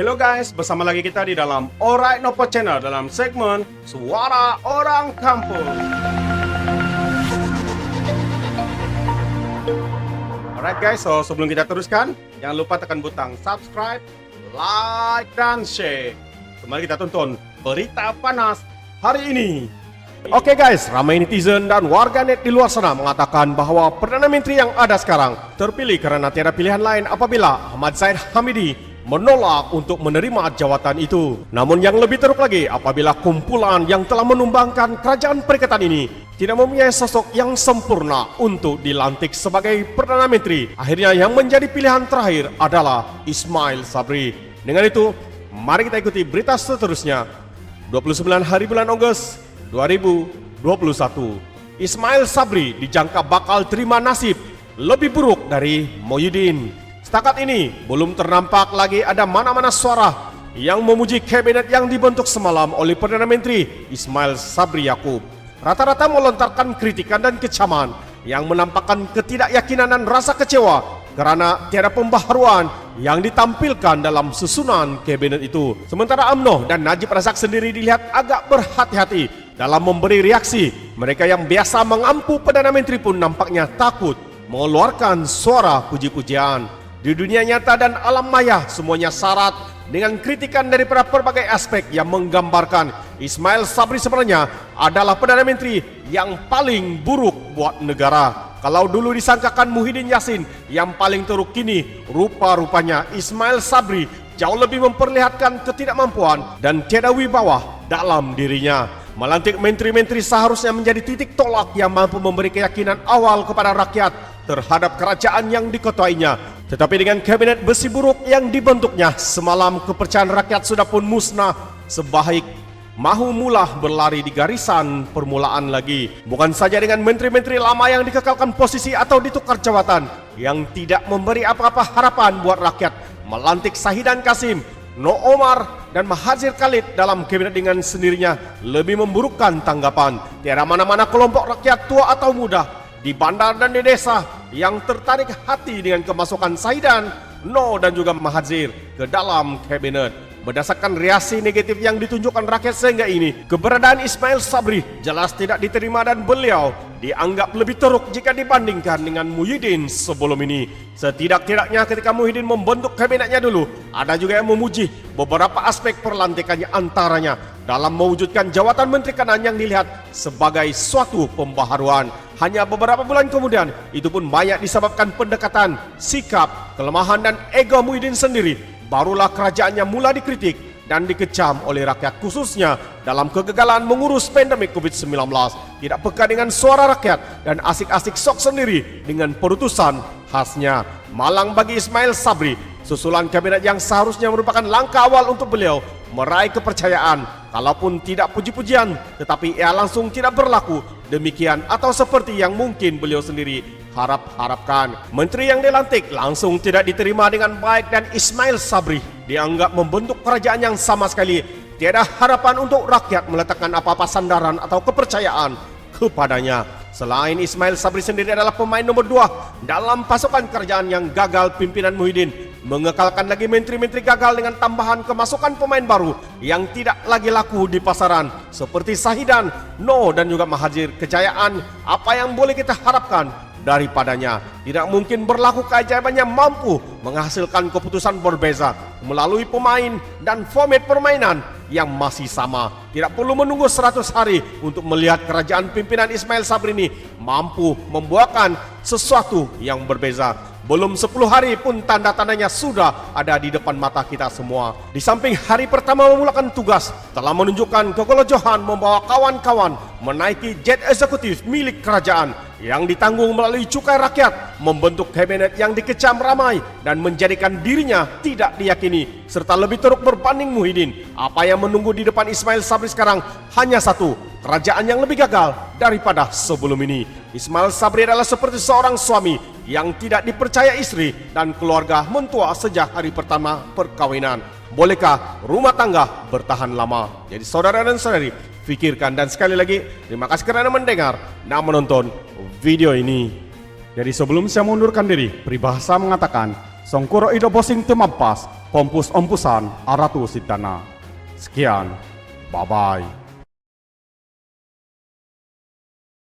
Hello guys, bersama lagi kita di dalam Alright Nopo Channel dalam segmen Suara Orang Kampung. Alright guys, so sebelum kita teruskan, jangan lupa tekan butang subscribe, like, dan share. Mari kita tonton berita panas hari ini. Oke guys, ramai netizen dan warganet di luar sana mengatakan bahwa Perdana Menteri yang ada sekarang terpilih karena tiada pilihan lain apabila Ahmad Zahid Hamidi menolak untuk menerima jawatan itu. Namun yang lebih teruk lagi apabila kumpulan yang telah menumbangkan kerajaan perikatan ini tidak mempunyai sosok yang sempurna untuk dilantik sebagai Perdana Menteri. Akhirnya yang menjadi pilihan terakhir adalah Ismail Sabri. Dengan itu, mari kita ikuti berita seterusnya. 29 hari bulan Ogos 2021, Ismail Sabri dijangka bakal terima nasib lebih buruk dari Muhyiddin. Setakat ini belum ternampak lagi ada mana-mana suara yang memuji kabinet yang dibentuk semalam oleh Perdana Menteri Ismail Sabri Yaakob. Rata-rata melontarkan kritikan dan kecaman yang menampakkan ketidakyakinan dan rasa kecewa karena tiada pembaharuan yang ditampilkan dalam susunan kabinet itu. Sementara UMNO dan Najib Razak sendiri dilihat agak berhati-hati dalam memberi reaksi. Mereka yang biasa mengampu Perdana Menteri pun nampaknya takut mengeluarkan suara puji-pujian. Di dunia nyata dan alam maya semuanya syarat dengan kritikan daripada berbagai aspek yang menggambarkan Ismail Sabri sebenarnya adalah Perdana Menteri yang paling buruk buat negara. Kalau dulu disangkakan Muhyiddin Yassin yang paling teruk, kini rupa-rupanya Ismail Sabri jauh lebih memperlihatkan ketidakmampuan dan tiada wibawa dalam dirinya. Melantik menteri-menteri seharusnya menjadi titik tolak yang mampu memberi keyakinan awal kepada rakyat terhadap kerajaan yang diketuainya. Tetapi dengan kabinet besi buruk yang dibentuknya semalam, kepercayaan rakyat sudah pun musnah. Sebaik mahu mula berlari di garisan permulaan lagi. Bukan saja dengan menteri-menteri lama yang dikekalkan posisi atau ditukar jawatan yang tidak memberi apa-apa harapan buat rakyat. Melantik Shahidan Kasim, No Omar dan Mahathir Khalid dalam kabinet dengan sendirinya lebih memburukkan tanggapan. Tiada mana-mana kelompok rakyat tua atau muda di bandar dan di desa yang tertarik hati dengan kemasukan Shahidan, No dan juga Mahathir ke dalam kabinet. Berdasarkan reaksi negatif yang ditunjukkan rakyat sehingga ini, keberadaan Ismail Sabri jelas tidak diterima dan beliau dianggap lebih teruk jika dibandingkan dengan Muhyiddin sebelum ini. Setidak-tidaknya ketika Muhyiddin membentuk kabinetnya dulu, ada juga yang memuji beberapa aspek perlantikannya, antaranya dalam mewujudkan jawatan Menteri Kanan yang dilihat sebagai suatu pembaharuan. Hanya beberapa bulan kemudian, itu pun banyak disebabkan pendekatan, sikap, kelemahan dan ego Muhyiddin sendiri. Barulah kerajaannya mula dikritik dan dikecam oleh rakyat, khususnya dalam kegagalan mengurus pandemik COVID-19. Tidak peka dengan suara rakyat dan asik-asik sok sendiri dengan perutusan khasnya. Malang bagi Ismail Sabri, susulan kabinet yang seharusnya merupakan langkah awal untuk beliau meraih kepercayaan. Kalaupun tidak puji-pujian, tetapi ia langsung tidak berlaku demikian atau seperti yang mungkin beliau sendiri harapkan. Menteri yang dilantik langsung tidak diterima dengan baik dan Ismail Sabri dianggap membentuk kerajaan yang sama sekali tiada harapan untuk rakyat meletakkan apa-apa sandaran atau kepercayaan kepadanya. Selain Ismail Sabri sendiri adalah pemain nomor 2 dalam pasukan kerajaan yang gagal pimpinan Muhyiddin. Mengekalkan lagi menteri-menteri gagal dengan tambahan kemasukan pemain baru yang tidak lagi laku di pasaran seperti Shahidan, No dan juga Mahathir. Kejayaan apa yang boleh kita harapkan daripadanya? Tidak mungkin berlaku keajaiban yang mampu menghasilkan keputusan berbeza melalui pemain dan format permainan yang masih sama. Tidak perlu menunggu 100 hari untuk melihat kerajaan pimpinan Ismail Sabri ini mampu membuahkan sesuatu yang berbeza. Belum 10 hari pun tanda-tandanya sudah ada di depan mata kita semua. Di samping hari pertama memulakan tugas telah menunjukkan kegolojohan membawa kawan-kawan menaiki jet eksekutif milik kerajaan yang ditanggung melalui cukai rakyat, membentuk kabinet yang dikecam ramai dan menjadikan dirinya tidak diyakini serta lebih teruk berbanding Muhyiddin. Apa yang menunggu di depan Ismail Sabri sekarang hanya satu, kerajaan yang lebih gagal daripada sebelum ini. Ismail Sabri adalah seperti seorang suami yang tidak dipercaya istri dan keluarga mentua sejak hari pertama perkawinan. Bolehkah rumah tangga bertahan lama? Jadi saudara dan saudari, pikirkan. Dan sekali lagi, terima kasih kerana mendengar dan menonton video ini. Jadi sebelum saya mengundurkan diri, peribahasa mengatakan, Songkuro ido bosing tumampas, pompus ompusan aratu sidana. Sekian, bye-bye.